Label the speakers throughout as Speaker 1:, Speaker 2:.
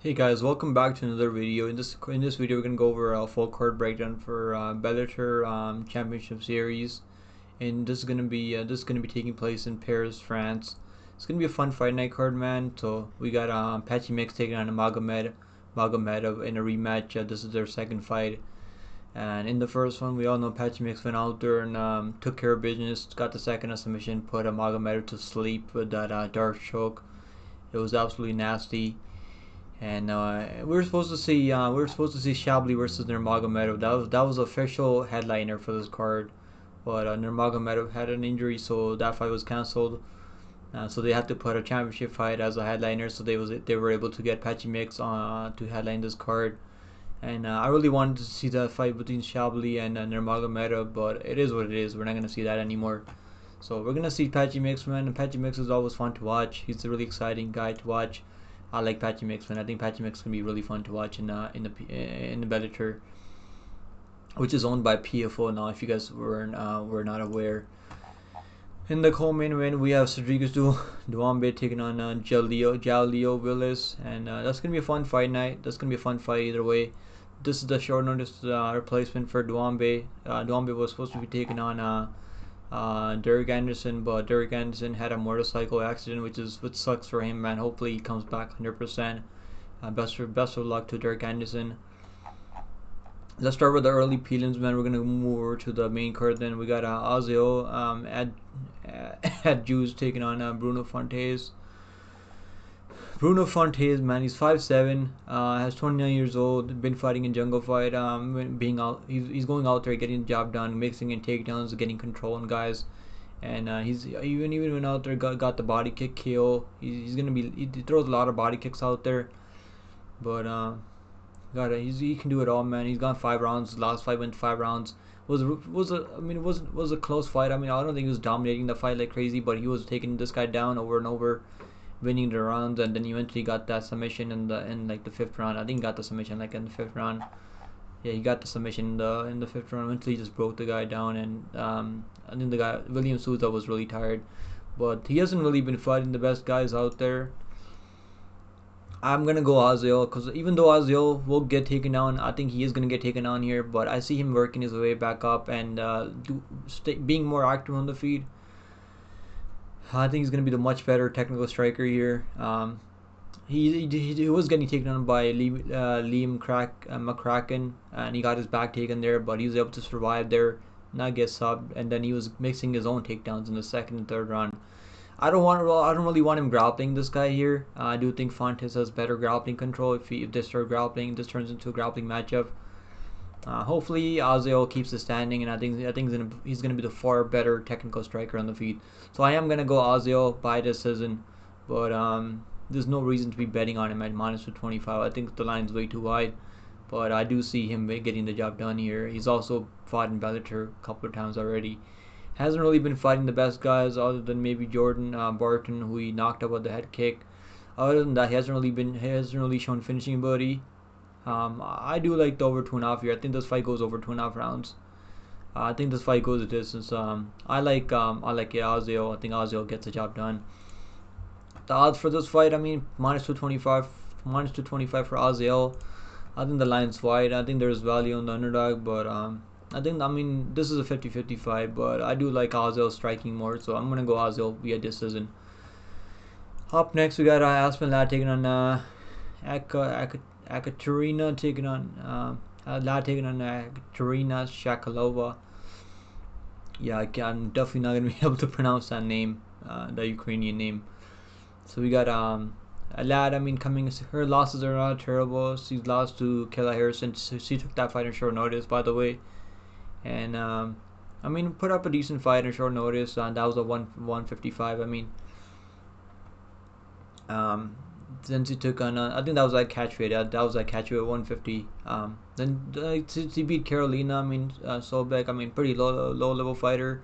Speaker 1: Hey guys, welcome back to another video. In this video, we're gonna go over a full card breakdown for Bellator Championship Series, and this is gonna be taking place in Paris, France. It's gonna be a fun fight night card, man. So we got Patchy Mix taking on Magomedov in a rematch. This is their second fight, and in the first one, we all know Patchy Mix went out there and took care of business. Got the second submission, put Magomedov to sleep with that dark choke. It was absolutely nasty. And we were supposed to see Shabli versus Nurmagomedov. That was official headliner for this card, but Nurmagomedov had an injury, so that fight was cancelled. So they had to put a championship fight as a headliner. So they were able to get Patchy Mix to headline this card. And I really wanted to see that fight between Shabli and Nurmagomedov, but it is what it is. We're not gonna see that anymore. So we're gonna see Patchy Mix, man. And Patchy Mix is always fun to watch. He's a really exciting guy to watch. I like Patchy Mix, man. I think Patchy Mix can be really fun to watch in the Bellator, which is owned by PFO now. If you guys were not aware. In the co-main event, we have Cédric Doumbé taking on Jaleel Willis, and that's gonna be a fun fight night. That's gonna be a fun fight either way. This is the short notice replacement for Doumbé. Doumbé was supposed to be taking on Derek Anderson, but Derek Anderson had a motorcycle accident, which sucks for him, man. Hopefully he comes back 100%. Best of luck to Derek Anderson. Let's start with the early prelims, man. We're gonna move over to the main card. Then we got Asaël Adjoudj taking on Bruno Fontes. Bruno Fontes, man, he's 5'7", has 29 years old, been fighting in jungle fight, he's going out there getting the job done, mixing in takedowns, getting control on guys, and he's even went out there got the body kick KO. He throws a lot of body kicks out there, but he can do it all, man. He's gone 5 rounds. Last fight went 5 rounds. It was a close fight. I mean, I don't think he was dominating the fight like crazy, but he was taking this guy down over and over, winning the rounds, and then eventually got that submission in like the fifth round. I think he got the submission like in the fifth round. Yeah, he got the submission in the fifth round. Eventually, he just broke the guy down, and I think the guy William Souza was really tired, but he hasn't really been fighting the best guys out there. I'm gonna go Asaël because even though Asaël will get taken down, I think he is gonna get taken down here. But I see him working his way back up and being more active on the feet. I think he's going to be the much better technical striker here. He was getting taken on by Liam McCracken, and he got his back taken there, but he was able to survive there, not get subbed, and then he was mixing his own takedowns in the second and third round. I don't really want him grappling this guy here. I do think Fontes has better grappling control. If they start grappling, this turns into a grappling matchup. Hopefully Asaël keeps it standing, and I think he's gonna be the far better technical striker on the feet. So I am gonna go Asaël by decision, but there's no reason to be betting on him at -225. I think the line's way too wide, but I do see him getting the job done here. He's also fought in Bellator a couple of times already. Hasn't really been fighting the best guys other than maybe Jordan Barton, who he knocked out with the head kick. Other than that, he hasn't really shown finishing ability. I do like the over 2.5 here. I think this fight goes over 2.5 rounds. I think this fight goes a distance. I like Asaël. I think Asaël gets the job done. The odds for this fight, I mean, -225 for Asaël. I think the line's wide. I think there's value on the underdog, but this is a 50-50 fight, but I do like Asaël striking more, so I'm gonna go Asaël via decision. Up next, we got Aspen taking on Ekaterina taking on Ekaterina Shakalova. Yeah, I'm definitely not gonna be able to pronounce that name, the Ukrainian name. So we got a lad. I mean, her losses are not terrible. She's lost to Kayla Harrison. She took that fight on short notice, by the way, and put up a decent fight on short notice. That was a 155. I mean, then she took on I think that was like catch weight. That was like catch weight 150. Then she beat Carolina. Solbeck. Pretty low level fighter.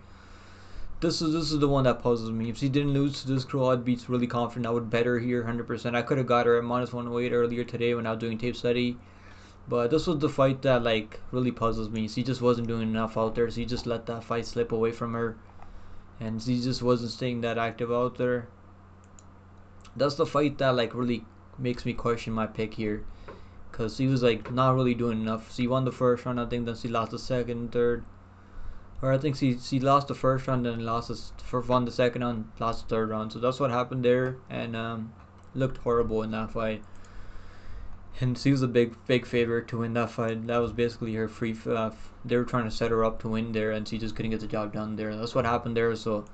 Speaker 1: This is the one that puzzles me. If she didn't lose to this girl, I'd be really confident. I would bet her here 100%. I could have got her at -108 earlier today when I was doing tape study, but this was the fight that like really puzzles me. She just wasn't doing enough out there. She just let that fight slip away from her, and she just wasn't staying that active out there. That's the fight that like really makes me question my pick here, because he was like not really doing enough. So he won the first round, I think, then he lost the second and third. Or I think he lost the first round, then won the second round, lost the third round. So that's what happened there, and looked horrible in that fight. And she was a big favorite to win that fight. That was basically her free. They were trying to set her up to win there, and she just couldn't get the job done there. That's what happened there. So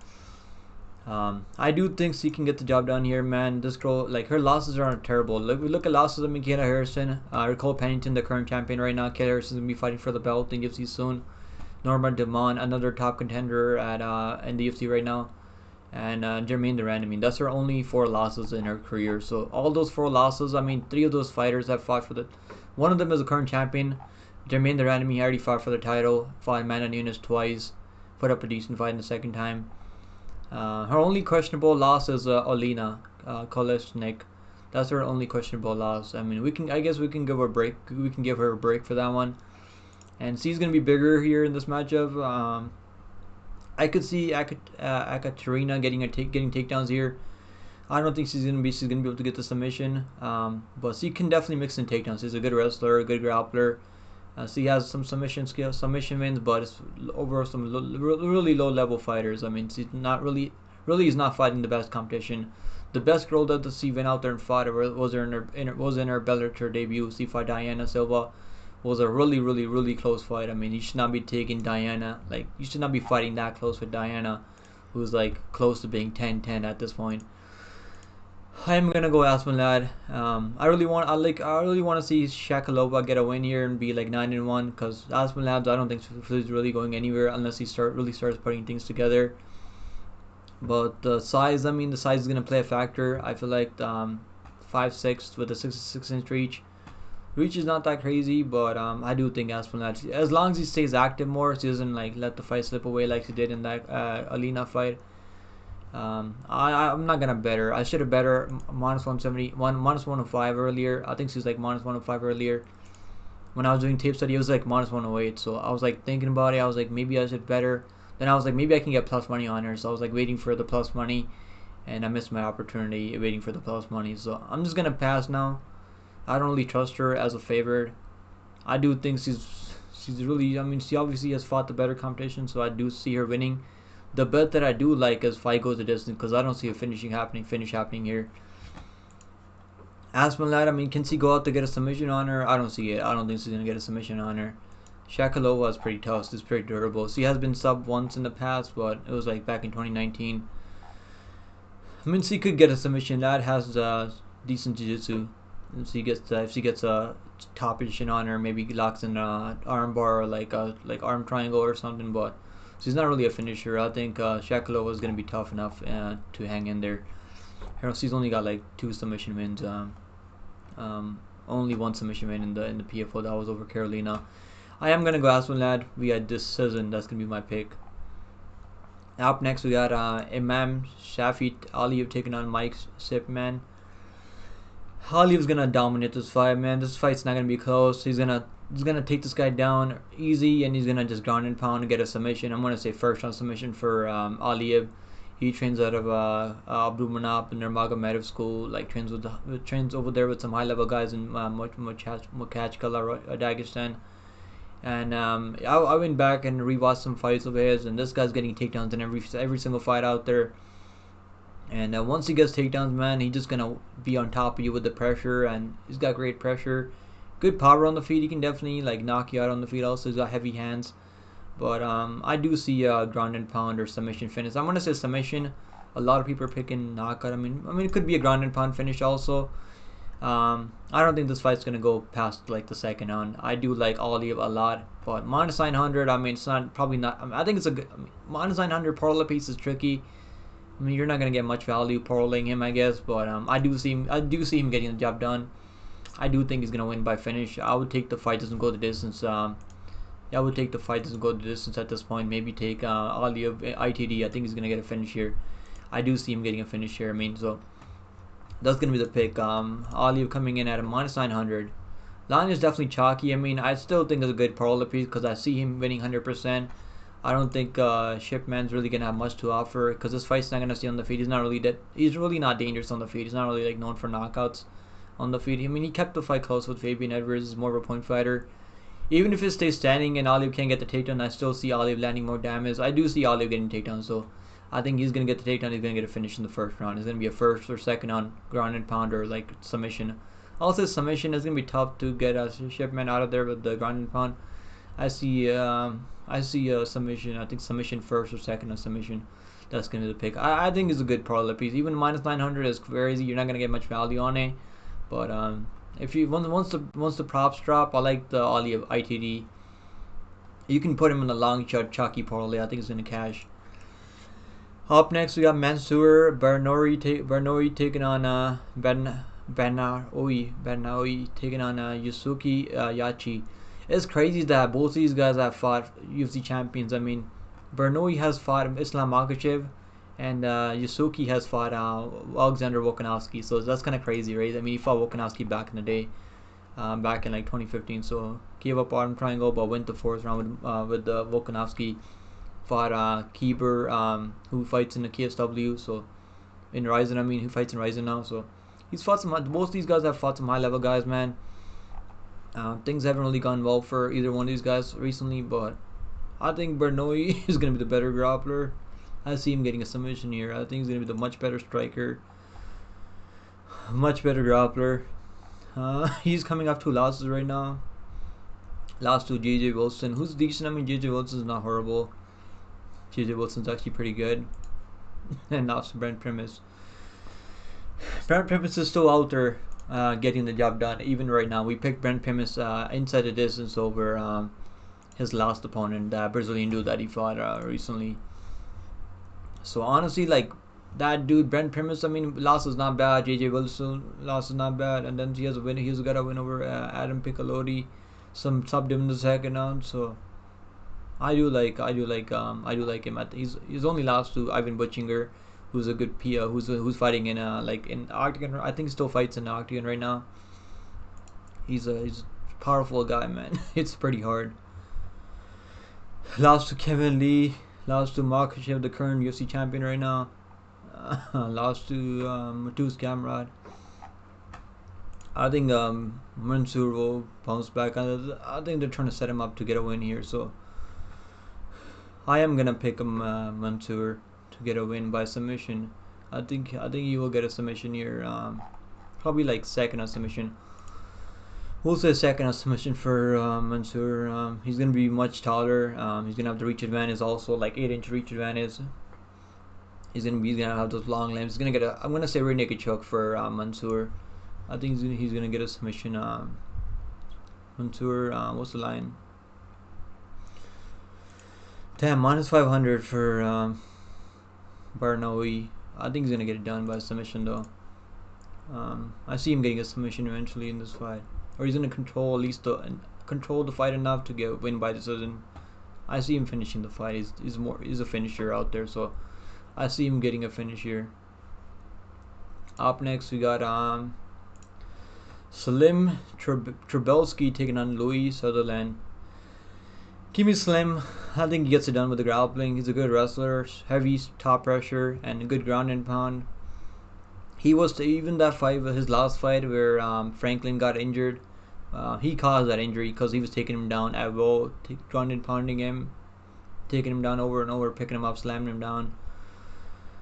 Speaker 1: I do think she can get the job done here, man. This girl, like, her losses are terrible. Like, we look at losses of Michaela Harrison, Nicole Pennington, the current champion right now. Kayla Harrison's gonna be fighting for the belt in UFC soon. Norma Demon, another top contender at in the UFC right now, and Jermaine Durand. I mean, that's her only 4 losses in her career. So all those 4 losses, I mean, 3 of those fighters have fought for the. One of them is a current champion. Jermaine Durand, I mean, he already fought for the title. Fought Amanda Nunes twice. Put up a decent fight in the second time. Her only questionable loss is Olena Kolesnik. That's her only questionable loss. I mean, I guess we can give her a break. We can give her a break for that one. And she's gonna be bigger here in this matchup. I could see Ekaterina getting takedowns here. I don't think she's gonna be able to get the submission. But she can definitely mix in takedowns. She's a good wrestler, a good grappler. She has some submission skills, submission wins, but it's over some really low level fighters. I mean, she's not really is not fighting the best competition. The best girl that she went out there and fought was in her Bellator debut. She fought Diana Silva. Was a really close fight. I mean, you should not be taking Diana. Like, you should not be fighting that close with Diana, who's like close to being 10-10 at this point. I'm gonna go Aspen lad. I really want to see Shakalova get a win here and be like 9-1, because Aspen lads, I don't think she's really going anywhere unless he starts putting things together. But the size, I mean, the size is gonna play a factor. I feel like 5'6" with a 66-inch reach. Reach is not that crazy, but I do think Aspen lad, as long as he stays active more, she doesn't like let the fight slip away like she did in that Alina fight. I'm not gonna bet her. I should have bet her -170, -105 earlier. I think she was like -105 earlier. When I was doing tape study, it was like -108. So I was like thinking about it. I was like, maybe I should bet her. Then I was like, maybe I can get plus money on her. So I was like waiting for the plus money, and I missed my opportunity waiting for the plus money. So I'm just gonna pass now. I don't really trust her as a favorite. I do think she's really. I mean, she obviously has fought the better competition, so I do see her winning. The bet that I do like is fight goes the distance, because I don't see a finish happening here. Aspen lad, I mean, can she go out to get a submission on her? I don't see it. I don't think she's gonna get a submission on her. Shakalova is pretty tough. She's pretty durable. She has been sub once in the past, but it was like back in 2019. I mean, she could get a submission. Lad has decent jiu-jitsu. If she gets a top position on her, maybe locks in a arm bar or like arm triangle or something, but she's not really a finisher. I think Shakalova is gonna be tough enough to hang in there. She's only got like 2 submission wins. Only 1 submission win in the PFO. That was over Carolina. I am gonna go Aspen lad. We got decision. That's gonna be my pick. Up next we got Imamshafi Aliev taking on Mike Shipman. Aliev's gonna dominate this fight, man. This fight's not gonna be close. He's gonna take this guy down easy, and he's gonna just ground and pound and get a submission. I'm gonna say first round submission for Aliev. He trains out of Abdulmanap in their Magomedov school. Like trains over there with some high level guys in Makhachkala, Dagestan. And I went back and rewatched some fights of his, and this guy's getting takedowns in every single fight out there. And once he gets takedowns, man, he's just gonna be on top of you with the pressure, and he's got great pressure, good power on the feet. He can definitely like knock you out on the feet. Also, he's got heavy hands. But I do see ground and pound or submission finish. I'm gonna say submission. A lot of people are picking knockout. I mean, it could be a ground and pound finish also. I don't think this fight's gonna go past like the second round. I do like Aliev a lot, but -900. I mean, it's not probably not. I mean, I think it's a good. I mean, -900 parlay piece is tricky. I mean, you're not gonna get much value parlaying him, I guess. But I do see him getting the job done. I do think he's gonna win by finish. I would take the fight doesn't go the distance. I would take the fight doesn't go the distance at this point. Maybe take Aliev ITD. I think he's gonna get a finish here. I do see him getting a finish here. I mean, so that's gonna be the pick. Aliev coming in at a -900. Line is definitely chalky. I mean, I still think it's a good parlay piece because I see him winning 100%. I don't think Shipman's really gonna have much to offer because this fight's not gonna stay on the feet. He's not really not dangerous on the feet. He's not really like known for knockouts. on the feet. I mean, he kept the fight close with Fabian Edwards. He's more of a point fighter. Even if it stays standing and Aliev can't get the takedown, I still see Aliev landing more damage. I do see Aliev getting takedown, so I think he's going to get the takedown. He's going to get a finish in the first round. It's going to be a first or second on ground and pound or like submission. Also, submission is going to be tough to get a Shipman out of there with the ground and pound. I see a submission. I think submission first or second on submission. That's going to be the pick. I think it's a good parlay piece. Even minus 900 is crazy. You're not going to get much value on it, but if you once the props drop, I like the Aliev ITD. You can put him in the long shot chalky parlay. I think it's gonna cash. Up next, we got Mansour Barnaoui taking on Barnaoui taking on Yusuke Yachi. It's crazy that both these guys have fought UFC champions. I mean, Barnaoui has fought Islam Makhachev, and Yusuke has fought Alexander Volkanovski, so that's kind of crazy, right? I mean, he fought Volkanovski back in the day, back in like 2015. So gave up Arm Triangle, but went the fourth round with Volkanovski. Fought Kieber, who fights in the KSW, so in Ryzen. I mean, who fights in Ryzen now. So he's fought some. Both these guys have fought some high level guys, man. Things haven't really gone well for either one of these guys recently, but I think Barnaoui is gonna be the better grappler. I see him getting a submission here. I think he's going to be the much better striker. Much better grappler. He's coming off 2 losses right now. Lost to JJ Wilson, who's decent. I mean, JJ Wilson's not horrible. JJ Wilson's actually pretty good. And lost to Brent Primus. Brent Primus is still out there getting the job done. Even right now, we picked Brent Primus inside the distance over his last opponent, that Brazilian dude that he fought recently. So honestly, like that dude Brent Primus, I mean, loss is not bad. JJ Wilson loss is not bad, and then he has a win. He's got a win over Adam Piccolotti, some subbed him in the second round. So I do like him. He's only lost to Ivan Butchinger, who's a good PO, who's fighting in Octagon. I think he still fights in the Octagon right now. He's a powerful guy, man. It's pretty hard. Lost to Kevin Lee. Lost to Makhachev, the current UFC champion right now. Lost to Mateusz Gamrot. I think Mansour will bounce back. I think they're trying to set him up to get a win here. So I am gonna pick him, Mansour, to get a win by submission. I think he will get a submission here. Probably like second on submission. We'll say second on submission for Mansour. He's going to be much taller. He's going to have the reach advantage also, like 8-inch reach advantage. He's going to have those long limbs. He's going to get I'm going to say rear naked choke for Mansour. I think he's going to get a submission. Mansour, what's the line? Damn, minus 500 for Barnaoui. I think he's going to get it done by submission though. I see him getting a submission eventually in this fight. Or he's going to control the fight enough to win by decision. I see him finishing the fight. He's a finisher out there, so I see him getting a finish here. Up next, we got Slim Trabelsi taking on Louie Sutherland. Give me Slim. I think he gets it done with the grappling. He's a good wrestler, heavy top pressure, and a good ground and pound. He was even that fight, his last fight where Franklin got injured. He caused that injury because he was taking him down at will, ground and pounding him, taking him down over and over, picking him up, slamming him down.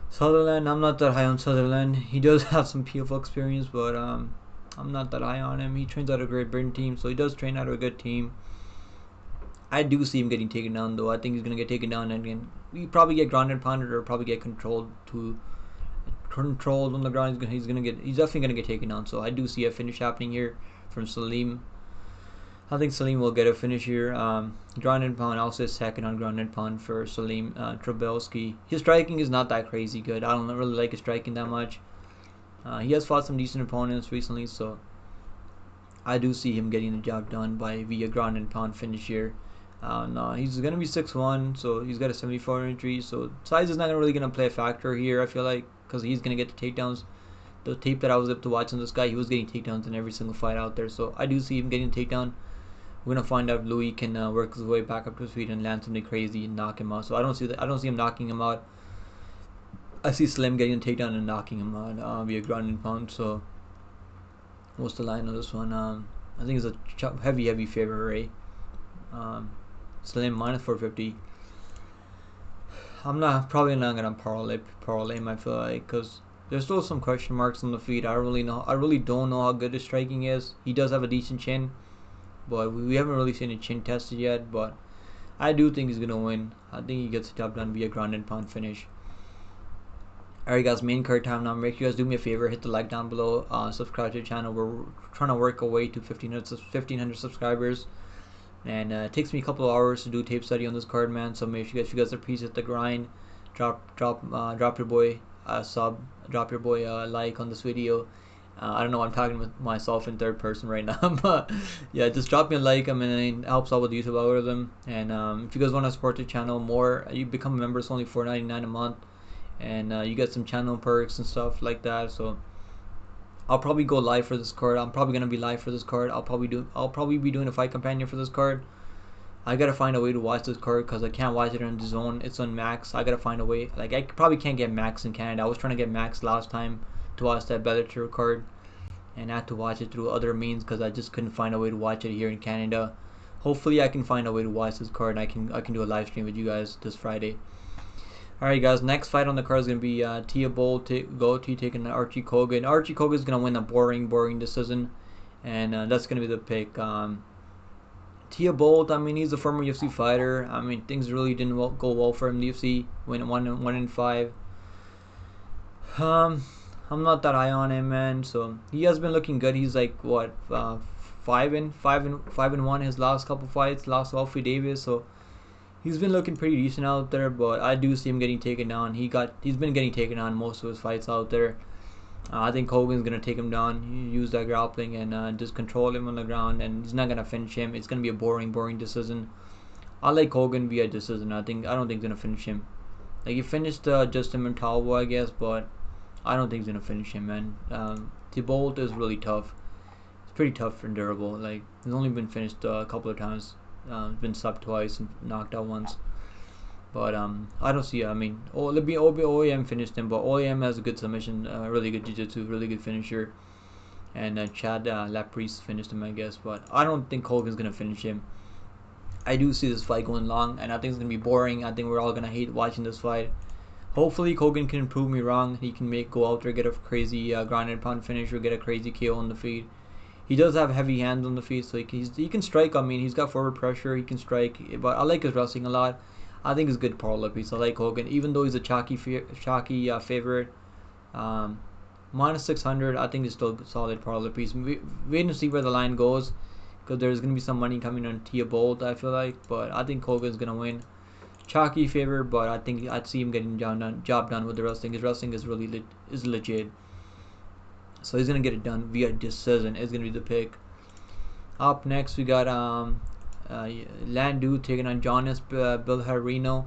Speaker 1: Sutherland, I'm not that high on Sutherland. He does have some PFL experience, but I'm not that high on him. He trains out of a Great Britain team, so he does train out of a good team. I do see him getting taken down, though. I think he's going to get taken down, and again, we probably get ground and pounded or probably get controlled on the ground. He's definitely gonna get taken down. So I do see a finish happening here from Salim. I think Salim will get a finish here. Ground and pound, I'll say second on ground and pound for Salim Trabelsi. His striking is not that crazy good. I don't really like his striking that much. He has fought some decent opponents recently, so I do see him getting the job done via ground and pound finish here. No, he's gonna be 6'1", so he's got a 74-inch reach. So size is not really gonna play a factor here, I feel like, because he's gonna get the takedowns. The tape that I was able to watch on this guy, he was getting takedowns in every single fight out there. So I do see him getting a takedown. We're gonna find out if Louie can work his way back up to his feet and land something crazy and knock him out. So I don't see him knocking him out. I see Slim getting a takedown and knocking him out via ground and pound. So What's the line on this one? I think it's a heavy favorite, right? Slim minus 450. I'm probably not gonna parlay him. I feel like because there's still some question marks on the feet. I really don't know how good his striking is. He does have a decent chin, but we haven't really seen a chin tested yet. But I do think he's gonna win. I think he gets the job done via ground and pound finish. Alright guys, main card time now. Make sure you guys do me a favor, hit the like down below, subscribe to the channel. We're trying to work our way to 1,500 subscribers. And it takes me a couple of hours to do tape study on this card, man. So make sure you guys are pleased at the grind. Drop your boy a sub, drop your boy a like on this video. I don't know, I'm talking with myself in third person right now, but yeah, just drop me a like. I mean, it helps out with the YouTube algorithm. And if you guys want to support the channel more, you become a member. It's only $4.99 a month, and you get some channel perks and stuff like that. So I'll probably go live for this card. I'm probably gonna be live for this card. I'll probably be doing a fight companion for this card. I gotta find a way to watch this card because I can't watch it on the zone. It's on Max. I gotta find a way. Like I probably can't get Max in Canada. I was trying to get Max last time to watch that Bellator card, and I had to watch it through other means because I just couldn't find a way to watch it here in Canada. Hopefully I can find a way to watch this card, and I can do a live stream with you guys this Friday. Alright guys, next fight on the card is going to be Thibault Gouti taking Archie Colgan. Archie Colgan is going to win a boring decision, and that's going to be the pick. Thibault, I mean, he's a former UFC fighter. I mean, things really didn't go well for him in the UFC. Went 1-5. I'm not that high on him, man. So he has been looking good. He's like what 5-1 his last couple fights. Lost to Alfie Davis, so he's been looking pretty decent out there, but I do see him getting taken down. He's been getting taken down most of his fights out there. I think Colgan's gonna take him down, use that grappling, and just control him on the ground. And he's not gonna finish him. It's gonna be a boring decision. I like Colgan via decision. I don't think he's gonna finish him. Like he finished Justin Montalvo, I guess, but I don't think he's gonna finish him, man. Thibault is really tough. It's pretty tough and durable. Like he's only been finished a couple of times. Been subbed twice and knocked out once, but I don't see. I mean, OEM finished him, but OEM has a good submission, really good jiu-jitsu, really good finisher, and Chad Laprise finished him, I guess. But I don't think Colgan's gonna finish him. I do see this fight going long, and I think it's gonna be boring. I think we're all gonna hate watching this fight. Hopefully, Colgan can prove me wrong. He can go out there, get a crazy ground and pound finish, or get a crazy KO on the feet. He does have heavy hands on the feet, so he can strike. I mean, he's got forward pressure. He can strike, but I like his wrestling a lot. I think he's a good parlay piece. I like Colgan, even though he's a chalky favorite. Minus 600, I think it's still a solid parlay piece. Wait and see where the line goes, because there's gonna be some money coming on Thibault, I feel like, but I think Colgan's gonna win. Chalky favorite, but I think I'd see him getting job done with the wrestling. His wrestling is really legit. So he's gonna get it done via decision. It's gonna be the pick. Up next, we got Landu taking on Jonas Bilharinho.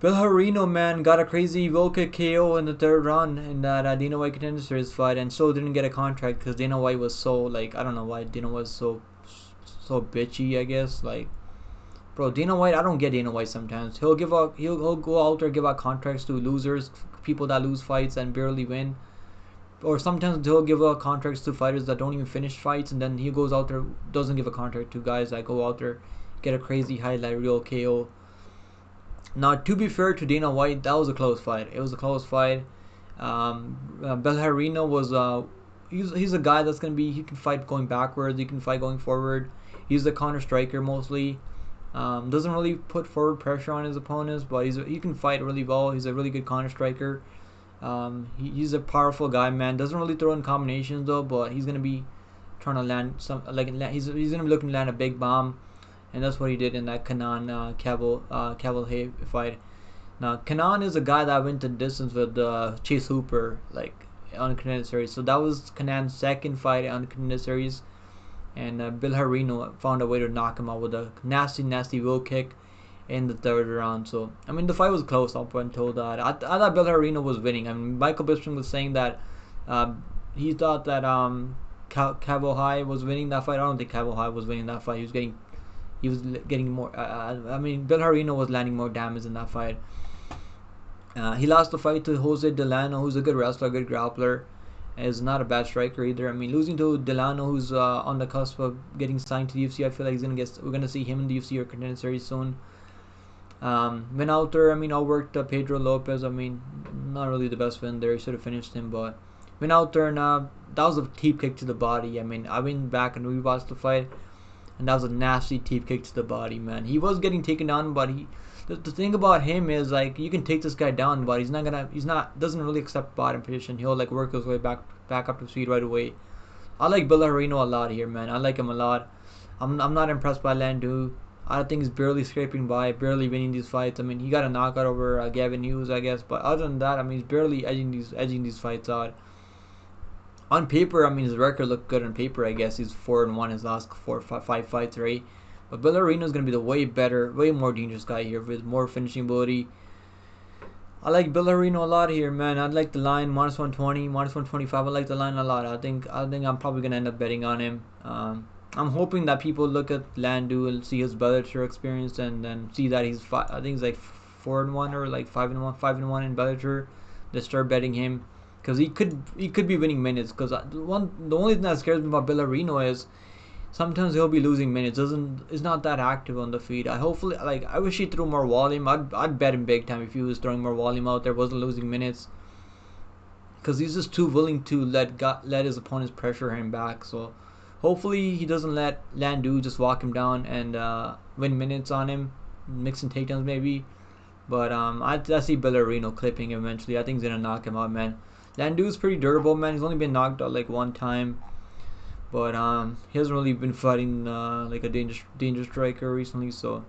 Speaker 1: Bilharinho, man, got a crazy Volca KO in the third round in that Dana White Contender Series fight, and so didn't get a contract because Dana White was so, like, I don't know why Dana was so bitchy, I guess. Like, bro, Dana White, I don't get Dana White sometimes. He'll go out there, give out contracts to losers, people that lose fights and barely win. Or sometimes he'll give out contracts to fighters that don't even finish fights, and then he goes out there, doesn't give a contract to guys that go out there, get a crazy highlight reel KO. Now, to be fair to Dana White, that was a close fight. It was a close fight. Bilharinho was he's a guy that's he can fight going backwards, he can fight going forward. He's a counter striker mostly. Doesn't really put forward pressure on his opponents, but he can fight really well. He's a really good counter striker. He's a powerful guy, man. Doesn't really throw in combinations though, but he's gonna be trying to land he's gonna be looking to land a big bomb, and that's what he did in that Kanan Cavalhay fight. Now Kanan is a guy that went the distance with Chase Hooper, like, on the Contender Series. So that was Kanan's second fight on the Contender Series, and Bilharinho found a way to knock him out with a nasty wheel kick in the third round. So I mean, the fight was close up until that. I thought Bilharinho was winning. I mean, Michael Bisping was saying that he thought that Cavalhay was winning that fight. I don't think Cavalhay was winning that fight. He was getting more. I mean, Bilharinho was landing more damage in that fight. He lost the fight to Jose Delano, who's a good wrestler, good grappler. is not a bad striker either. I mean, losing to Delano, who's on the cusp of getting signed to the UFC, I feel like we're gonna see him in the UFC or Contender Series soon. Went out there, I mean, outworked Pedro Lopez. I mean, not really the best win there. He should have finished him, but went out there and that was a teep kick to the body. I mean, I went back and rewatched the fight, and that was a nasty teep kick to the body, man. He was getting taken down, but the thing about him is like you can take this guy down, but doesn't really accept bottom position. He'll like work his way back up to speed right away. I like Bilharinho a lot here, man. I like him a lot. I'm not impressed by Landu. I think he's barely scraping by, barely winning these fights. I mean, he got a knockout over Gavin Hughes, I guess, but other than that, I mean, he's barely edging these fights out. On paper, I mean, his record looked good on paper. I guess he's 4-1 his last 5 fights, right? But Bilharinho is gonna be the way better, way more dangerous guy here with more finishing ability. I like Bilharinho a lot here, man. I like the line -120, -125. I like the line a lot. I think I'm probably gonna end up betting on him. I'm hoping that people look at Landu and see his Bellator experience and then see that I think he's like 4-1 or like 5-1 in Bellator. They start betting him because he could be winning minutes. Because the only thing that scares me about Bilharinho is sometimes he'll be losing minutes. Is not that active on the feet. I wish he threw more volume. I'd bet him big time if he was throwing more volume out there. Wasn't losing minutes. Because he's just too willing to let his opponents pressure him back. So hopefully he doesn't let Landu just walk him down and win minutes on him, mixing takedowns maybe. But I see Bilharinho clipping him eventually. I think he's gonna knock him out, man. Landu's pretty durable, man. He's only been knocked out like one time, but he hasn't really been fighting like a dangerous striker recently, so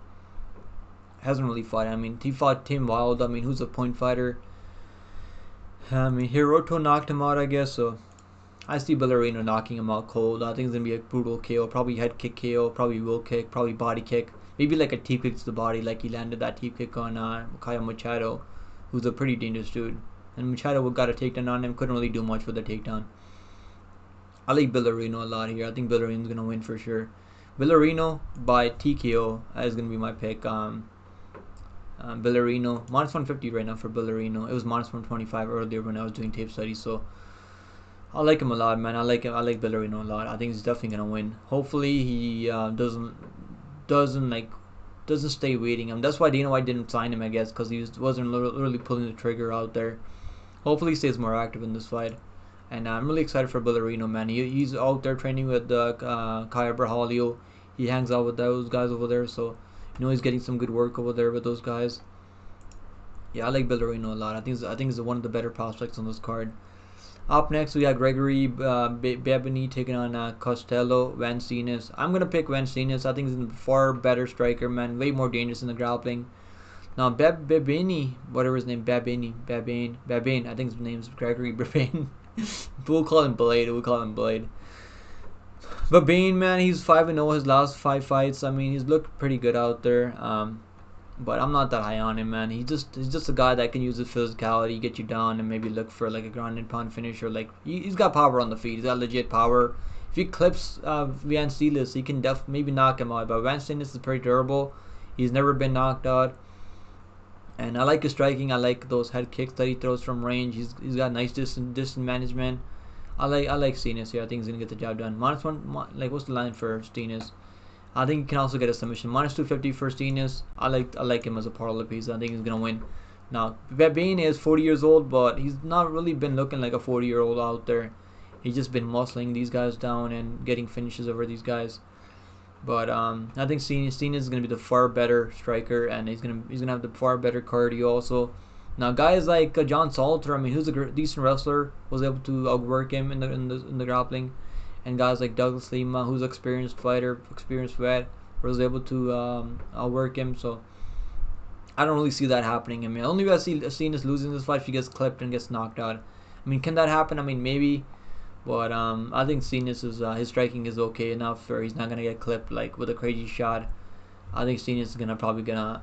Speaker 1: hasn't really fought. I mean, he fought Tim Wild. I mean, who's a point fighter? I mean, Hiroto knocked him out, I guess. So I see Bilharinho knocking him out cold. I think it's gonna be a brutal KO, probably head kick KO, probably wheel kick, probably body kick, maybe like a teep kick to the body, like he landed that teep kick on Kaya Machado, who's a pretty dangerous dude. And Machado got a takedown on him, couldn't really do much with the takedown. I like Bilharinho a lot here. I think Bilharinho's gonna win for sure. Bilharinho by TKO is gonna be my pick. Bilharinho -150 right now for Bilharinho. It was -125 earlier when I was doing tape studies, so I like him a lot, man. I like Bilharinho a lot. I think he's definitely gonna win. Hopefully he doesn't stay waiting. That's why Dana White didn't sign him, I guess, because he wasn't really pulling the trigger out there. Hopefully he stays more active in this fight. And I'm really excited for Bilharinho, man. He's out there training with Kaya Brahalio. He hangs out with those guys over there, so he's getting some good work over there with those guys. Yeah, I like Bilharinho a lot. I think he's one of the better prospects on this card. Up next, we got Gregory Babene taking on Costello, Van Steenis. I'm going to pick Van Steenis. I think he's a far better striker, man. Way more dangerous in the grappling. Now, Babene, whatever his name, Babene. I think his name's Gregory Babene. We'll call him Blade. Babene, man, he's 5-0 his last 5 fights. I mean, he's looked pretty good out there. But I'm not that high on him, man. He's just a guy that can use his physicality, get you down, and maybe look for like a ground and pound finisher. Like he's got power on the feet. He's got legit power. If he clips Van Steenis, he can maybe knock him out. But Van Steenis is pretty durable. He's never been knocked out. And I like his striking. I like those head kicks that he throws from range. He's got nice distance management. I like Steenis here. I think he's gonna get the job done. -1, like what's the line for Steenis? I think he can also get a submission. -250 for Steenis. I like him as a parlay piece. I think he's gonna win. Now Babene is 40 years old, but he's not really been looking like a 40-year-old out there. He's just been muscling these guys down and getting finishes over these guys. But I think Steenis is gonna be the far better striker, and he's gonna have the far better cardio also. Now guys like John Salter, I mean, who's a decent wrestler, was able to outwork him in the grappling. And guys like Douglas Lima, who's an experienced fighter, experienced vet, was able to outwork him. So I don't really see that happening. I mean, only way I see Steenis losing this fight if he gets clipped and gets knocked out. I mean, can that happen? I mean, maybe. But I think Steenis is his striking is okay enough where he's not gonna get clipped like with a crazy shot. I think Steenis is probably gonna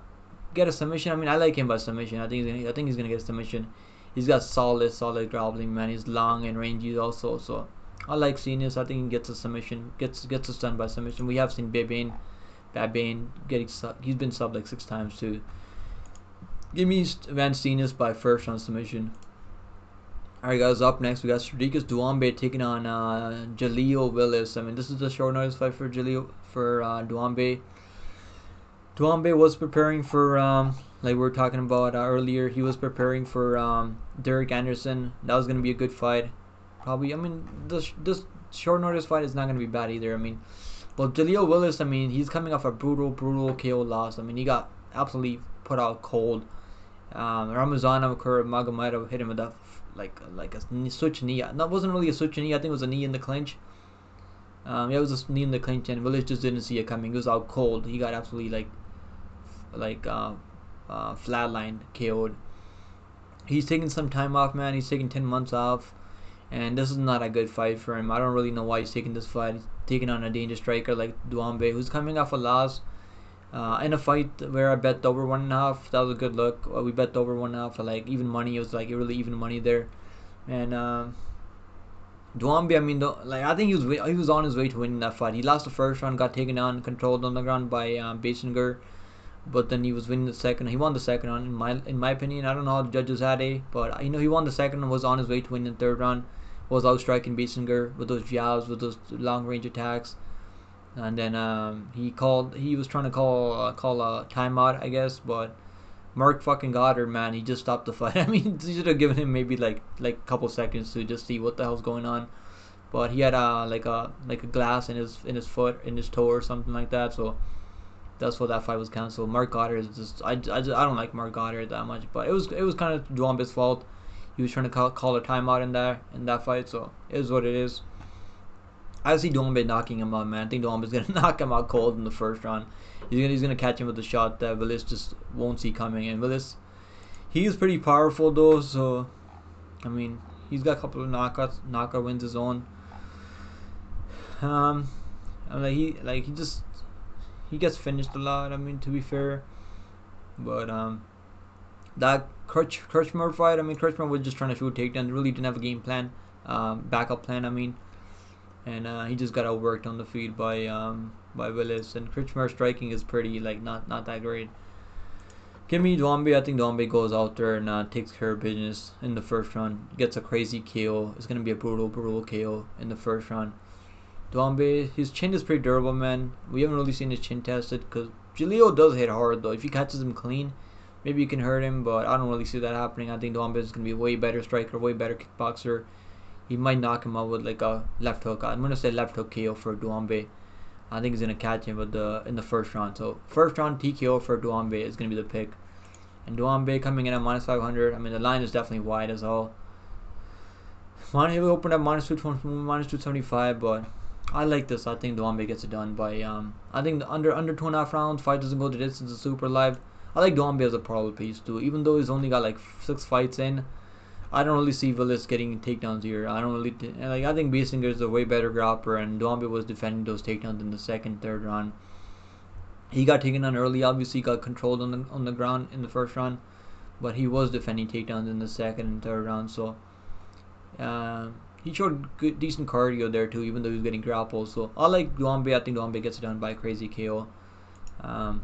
Speaker 1: get a submission. I mean, I like him by submission. I think he's gonna get a submission. He's got solid grappling, man. He's long and rangy also. So I like Steenis. I think he gets a submission, gets us done by submission. We have seen Babene getting he's been subbed like 6 times too. Give me Van Steenis by first round submission. Alright guys, up next we got Doumbé taking on Jaleel Willis. I mean, this is a short notice fight for Doumbé. Doumbé was preparing for like we were talking about earlier. He was preparing for Derek Anderson. That was gonna be a good fight. Probably. I mean, this short notice fight is not gonna be bad either. I mean, but Jaleel Willis. I mean, he's coming off a brutal KO loss. I mean, he got absolutely put out cold. Ramazanov Magomedov hit him with that like a switch knee. That wasn't really a switch knee. I think it was a knee in the clinch. Yeah, it was a knee in the clinch, and Willis just didn't see it coming. He was out cold. He got absolutely flatlined, KO'd. He's taking some time off, man. He's taking 10 months off, and this is not a good fight for him. I don't really know why he's taking this fight. He's taking on a dangerous striker like Doumbé, who's coming off a loss. In a fight where I bet over 1.5, that was a good look. We bet over 1.5 for like even money. It was like really even money there. And Doumbé, I mean, I think he was on his way to winning that fight. He lost the first round, got taken down, controlled on the ground by Basinger, but then he was winning the second. He won the second round in my opinion. I don't know how the judges had it, but you know he won the second and was on his way to winning the third round. Was outstriking Basinger with those jabs, with those long range attacks. And then he was trying to call a timeout, I guess, but Mark fucking Goddard, man, he just stopped the fight. I mean, he should have given him maybe like a couple seconds to just see what the hell's going on. But he had like a glass in his foot, in his toe or something like that. So that's why that fight was canceled. Mark Goddard is just I don't like Mark Goddard that much, but it was kind of Doumbé's fault. He was trying to call a timeout in that fight, so it is what it is. I see Doumbé knocking him out, man. I think Doumbé's gonna knock him out cold in the first round. He's gonna catch him with a shot that Willis just won't see coming. And Willis, he's pretty powerful though. So, I mean, he's got a couple of knockout wins his own. He gets finished a lot. I mean, to be fair, but that Kirchmer fight. I mean, Kirchmer was just trying to shoot takedowns. Really didn't have a game plan, backup plan. I mean. And he just got outworked on the field by Willis. And Kirchmer's striking is pretty not that great. Give me Doumbé. I think Doumbé goes out there and takes care of business in the first round. Gets a crazy KO. It's gonna be a brutal KO in the first round. Doumbé, his chin is pretty durable, man. We haven't really seen his chin tested because Jaleel does hit hard though. If he catches him clean, maybe you can hurt him, but I don't really see that happening. I think Doumbé is gonna be a way better striker, way better kickboxer. He might knock him out with like a left hook. I'm gonna say left hook KO for Doumbé. I think he's gonna catch him in the first round. So first round TKO for Doumbé is gonna be the pick. And Doumbé coming in at -500. I mean the line is definitely wide as hell. He will open at -275, but I like this. I think Doumbé gets it done by I think under 2.5 rounds. Fight doesn't go the distance. It's super live. I like Doumbé as a parlor piece too. Even though he's only got like 6 fights in. I don't really see Willis getting takedowns here. I don't really I think Basinger is a way better grappler, and Doumbé was defending those takedowns in the second, third round. He got taken down early. Obviously, got controlled on the ground in the first round, but he was defending takedowns in the second and third round. So he showed decent cardio there too, even though he was getting grappled. So I like Doumbé. I think Doumbé gets it done by a crazy KO, and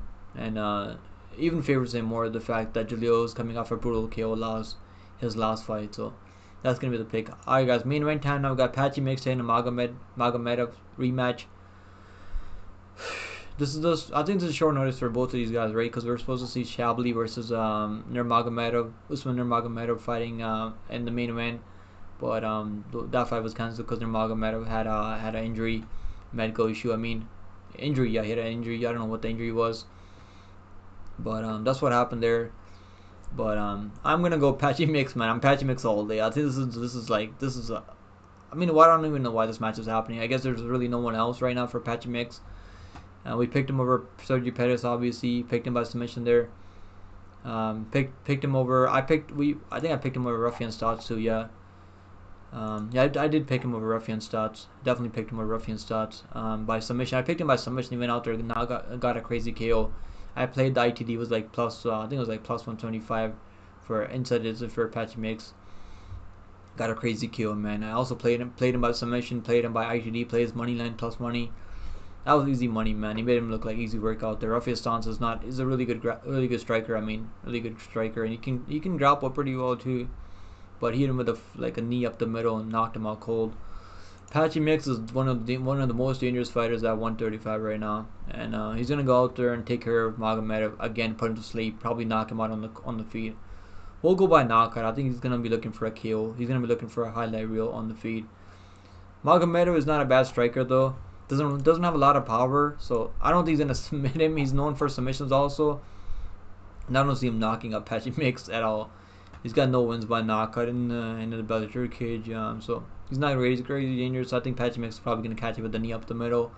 Speaker 1: even favors him more the fact that Jaleel is coming off a brutal KO loss. His last fight, so that's gonna be the pick. Alright guys, main event time now. We got Patchy Mix and a Magomedov rematch. I think this is short notice for both of these guys, right? Because we're supposed to see Shabli versus Usman Nurmagomedov fighting in the main event, but that fight was cancelled because Nurmagomedov had an injury, medical issue. I mean, injury. Yeah, he had an injury. I don't know what the injury was, but that's what happened there. But I'm gonna go Patchy Mix, man. I'm Patchy Mix all day. I think this is a. I mean, I don't even know why this match is happening. I guess there's really no one else right now for Patchy Mix. We picked him over Sergio Pettis, obviously. Picked him by submission there. Picked him over. I think I picked him over Ruffian Stotts too. Yeah. I did pick him over Ruffian Stotts. Definitely picked him over Ruffian Stotts by submission. I picked him by submission. He went out there and now got a crazy KO. I played the ITD was like plus. I think it was like plus 125 for inside it for Patchy Mix. Got a crazy KO, man. I also played him by submission. Played him by ITD. Played his money line plus money. That was easy money, man. He made him look like easy work out there. Ruffian Stotts is a really good striker. I mean, really good striker, and he can grapple pretty well too. but he hit him with like a knee up the middle and knocked him out cold. Patchy Mix is one of the most dangerous fighters at 135 right now, and he's gonna go out there and take care of Magomedov again, put him to sleep, probably knock him out on the feet. We'll go by knockout. I think he's gonna be looking for a KO. He's gonna be looking for a highlight reel on the feet. Magomedov is not a bad striker though. Doesn't have a lot of power, so I don't think he's gonna submit him. He's known for submissions also, and I don't see him knocking up Patchy Mix at all. He's got no wins by knockout in the Bellator cage, so he's not crazy dangerous. So I think Patchy Mix is probably gonna catch him with the knee up the middle.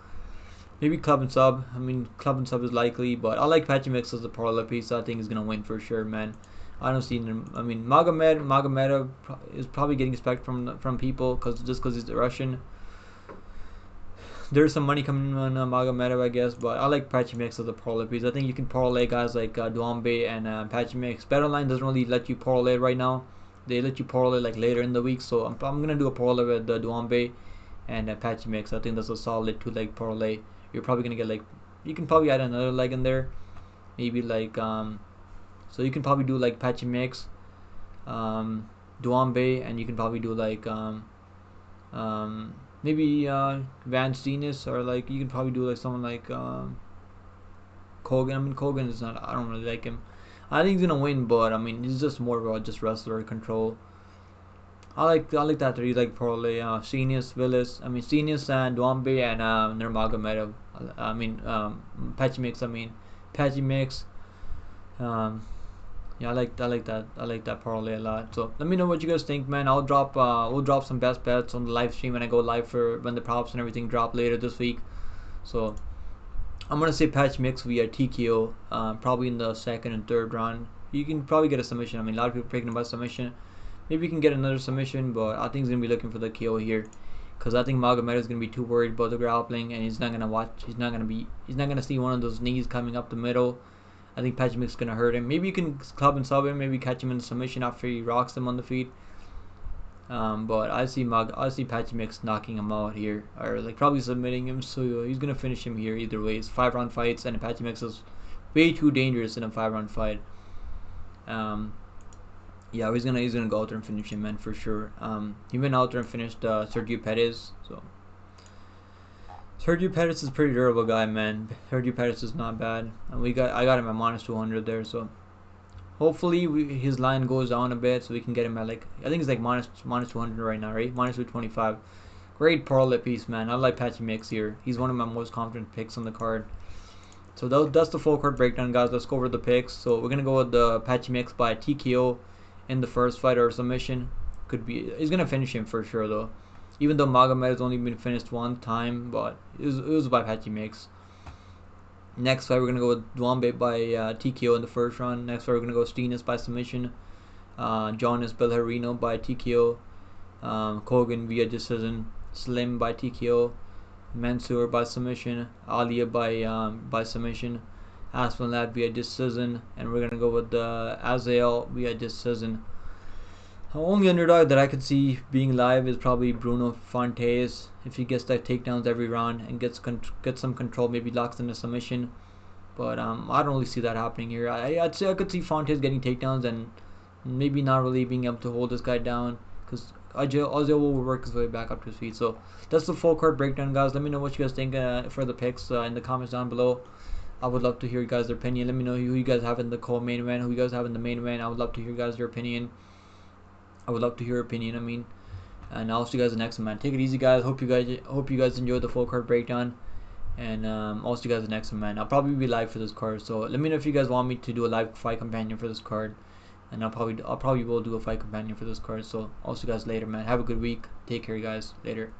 Speaker 1: Maybe club and sub. I mean, club and sub is likely, but I like Patchy Mix as a parlay piece. So I think he's gonna win for sure, man. I don't see him. I mean, Magomedov is probably getting respect from people because he's Russian. There's some money coming on Magomedov, I guess, but I like Patchy Mix as a parlay piece. I think you can parlay guys like Doumbé and Patchy Mix. BetOnline doesn't really let you parlay right now. They let you parlay like later in the week, so I'm gonna do a parlay with Doumbé and Patchy Mix. I think that's a solid 2-leg parlay. You're probably gonna get like, you can probably add another leg in there, maybe like so you can probably do like Patchy Mix, Doumbé, and you can probably do like maybe Van Steenis, or like you can probably do like someone like Colgan. I mean, Colgan is not. I don't really like him. I think he's gonna win, but I mean, he's just more about just wrestler control. I like that 3-leg parlay. Steenis, Willis. I mean, Steenis and Doumbé and Nurmagomedov. I mean, Patchy Mix. I mean, Patchy Mix. Yeah, I like that. I like that parlay a lot. So let me know what you guys think, man. We'll drop some best bets on the live stream when I go live for when the props and everything drop later this week. So I'm gonna say Patchy Mix via TKO, probably in the second and third round. You can probably get a submission. I mean, a lot of people picking about submission. Maybe you can get another submission, but I think he's gonna be looking for the KO here, because I think Magomedov is gonna be too worried about the grappling, and he's not gonna see one of those knees coming up the middle. I think Patchy Mix is gonna hurt him. Maybe you can club and sub him. Maybe catch him in the submission after he rocks him on the feet. But I see Patchy Mix knocking him out here, or like probably submitting him. So he's gonna finish him here either way. It's 5-round fights, and Patchy Mix is way too dangerous in a 5-round fight. Yeah, he's gonna go out there and finish him, man, for sure. He went out there and finished Sergio Pettis. So Sergio Pettis is a pretty durable guy, man. Sergio Pettis is not bad, and I got him at minus 200 there. So hopefully his line goes down a bit, so we can get him at like, I think it's like minus 200 right now, right? Minus 225. Great parlay piece, man. I like Patchy Mix here. He's one of my most confident picks on the card. So that's the full card breakdown, guys. Let's go over the picks. So we're gonna go with the Patchy Mix by TKO in the first fight, or submission. He's gonna finish him for sure though. Even though Magomed has only been finished one time, but it was by Patchy Mix. Next fight, we're going to go with Doumbé by TKO in the first round. Next fight, we're going to go Steenis by submission. Jonas Bilharinho by TKO. Colgan via decision. Slim by TKO. Mansour by submission. Aliev by submission. Aspen via decision. And we're going to go with Asaël via decision. The only underdog that I could see being live is probably Bruno Fontes. If he gets that takedowns every round and gets some control, maybe locks in a submission. But I don't really see that happening here. I'd say I could see Fontes getting takedowns and maybe not really being able to hold this guy down, because Asaël will work his way back up to his feet. So that's the full card breakdown, guys. Let me know what you guys think for the picks in the comments down below. I would love to hear you guys' opinion. Let me know who you guys have in the co-main event, who you guys have in the main event. I would love to hear your opinion. I mean, and I'll see you guys in the next one, man. Take it easy, guys. Hope you guys enjoyed the full card breakdown, and I'll see you guys in the next one, man. I'll probably be live for this card, so let me know if you guys want me to do a live fight companion for this card, and I'll probably will do a fight companion for this card. So I'll see you guys later, man. Have a good week. Take care, guys. Later.